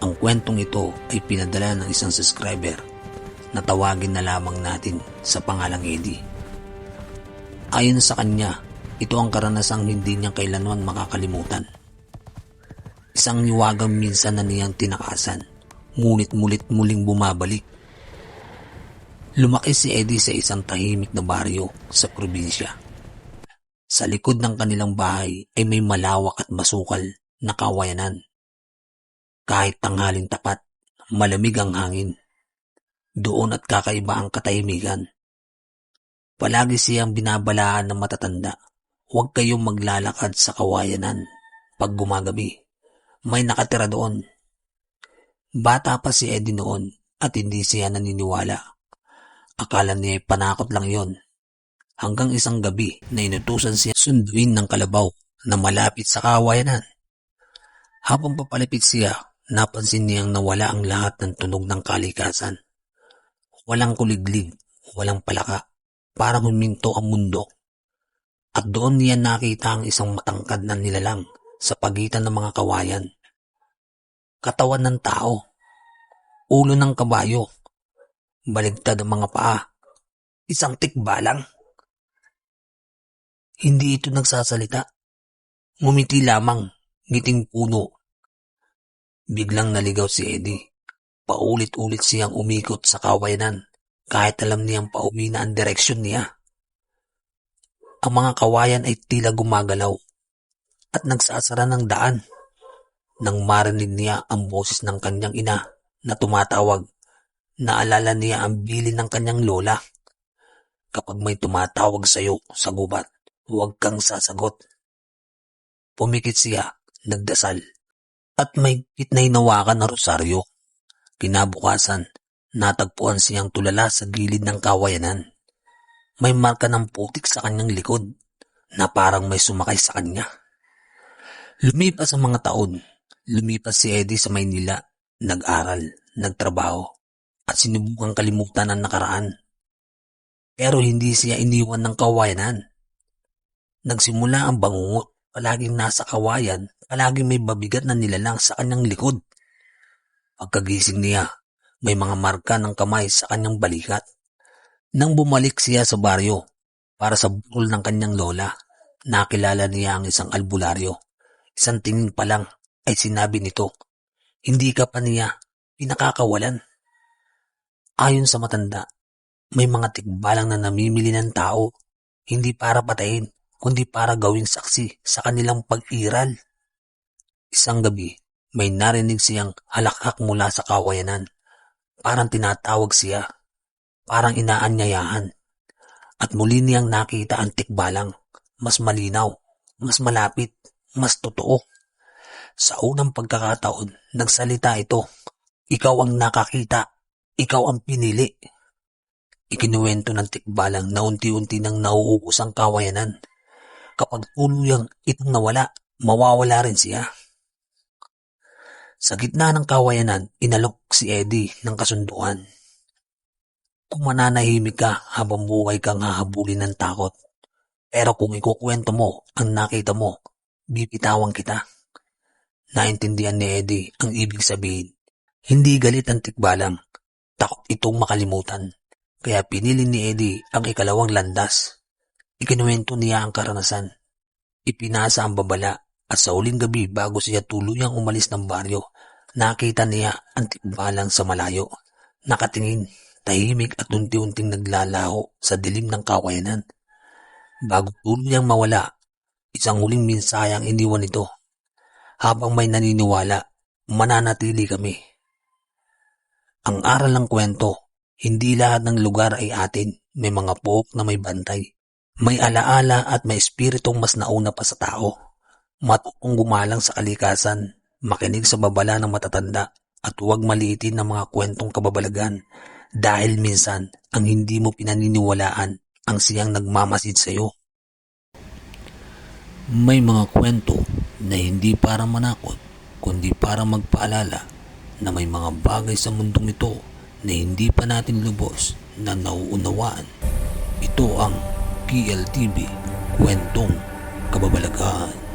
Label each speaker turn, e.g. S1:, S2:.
S1: Ang kwentong ito ay pinadala ng isang subscriber na tawagin na lamang natin sa pangalang Eddie. Ayon sa kanya, ito ang karanasang hindi niya kailanman makakalimutan. Isang hiwagang minsan na niyang tinakasan, ngunit muling bumabalik. Lumaki si Eddie sa isang tahimik na baryo sa probinsya. Sa likod ng kanilang bahay ay may malawak at masukal na kawayanan. Kahit tanghaling tapat, malamig ang hangin. Doon at kakaiba ang katahimikan. Palagi siyang binabalaan ng matatanda, huwag kayong maglalakad sa kawayanan pag gumagabi. May nakatira doon. Bata pa si Eddie noon at hindi siya naniniwala. Akala niya ay panakot lang yon. Hanggang isang gabi na inutusan siya sunduin ng kalabaw na malapit sa kawayanan. Habang papalapit siya, napansin niyang nawala ang lahat ng tunog ng kalikasan. Walang kuliglig, walang palaka, parang huminto ang mundo. At doon niya nakita ang isang matangkad na nilalang sa pagitan ng mga kawayan. Katawan ng tao, ulo ng kabayo, baligtad ang mga paa, isang tikbalang. Hindi ito nagsasalita, ngumiti lamang, ngiting puno. Biglang naligaw si Eddie. Paulit-ulit siyang umikot sa kawayanan kahit alam niyang pauwi na ang direksyon niya. Ang mga kawayan ay tila gumagalaw at nagsasara ng daan. Nang marinig niya ang boses ng kanyang ina na tumatawag, naalala niya ang bilin ng kanyang lola. Kapag may tumatawag sa iyo sa gubat, huwag kang sasagot. Pumikit siya, nagdasal, at may na hinawakan na rosaryo. Kinabukasan, natagpuan siyang tulala sa gilid ng kawayanan. May marka ng putik sa kanyang likod na parang may sumakay sa kanya. Lumipas ang mga taon. Lumipas si Eddie sa Maynila, nag-aral, nagtrabaho, at sinubukang kalimutan ang nakaraan. Pero hindi siya iniwan ng kawayanan. Nagsimula ang bangungot, palaging nasa kawayan, palaging may mabigat na nilalang sa kanyang likod. Pagkagising niya, may mga marka ng kamay sa kanyang balikat. Nang bumalik siya sa baryo para sa burol ng kanyang lola, nakilala niya ang isang albularyo. Isang tingin pa lang ay sinabi nito, hindi ka pa niya pinakakawalan. Ayon sa matanda, may mga tikbalang na namimili ng tao, hindi para patayin, kundi para gawing saksi sa kanilang pag-iral. Isang gabi, may narinig siyang halakhak mula sa kawayanan. Parang tinatawag siya, parang inaanyayahan. At muli niyang nakita ang tikbalang, mas malinaw, mas malapit, mas totoo. Sa unang pagkakataon, nagsalita ito, ikaw ang nakakita, ikaw ang pinili. Ikinuwento ng tikbalang na unti-unti nang nauubos ang kawayanan. Kapag tuluyang itong nawala, mawawala rin siya. Sa gitna ng kawayanan, inalok si Eddie ng kasunduan. Kung mananahimik ka habang buhay kang hahabulin ng takot. Pero kung ikukwento mo ang nakita mo, bibitawan kita. Naintindihan ni Eddie ang ibig sabihin. Hindi galit ang tikbalang, takot itong makalimutan. Kaya pinili ni Eddie ang ikalawang landas. Ikinuwento niya ang karanasan. Ipinasa ang babala. At sa huling gabi bago siya tuluyang umalis ng baryo, nakita niya ang tikbalang sa malayo. Nakatingin, tahimik at unti-unting naglalaho sa dilim ng kawayanan. Bago tuluyang mawala, isang huling mensahe ang iniwan nito. Habang may naniniwala, mananatili kami. Ang aral ng kwento, hindi lahat ng lugar ay atin. May mga pook na may bantay. May alaala at may espiritong mas nauna pa sa tao. Matutong gumalang sa kalikasan, makinig sa babala ng matatanda at huwag maliitin ang mga kwentong kababalagan dahil minsan ang hindi mo pinaniniwalaan ang siyang nagmamasid sa iyo. May mga kwento na hindi para manakot kundi para magpaalala na may mga bagay sa mundong ito na hindi pa natin lubos na nauunawaan. Ito ang PLTV, Kwentong Kababalagan.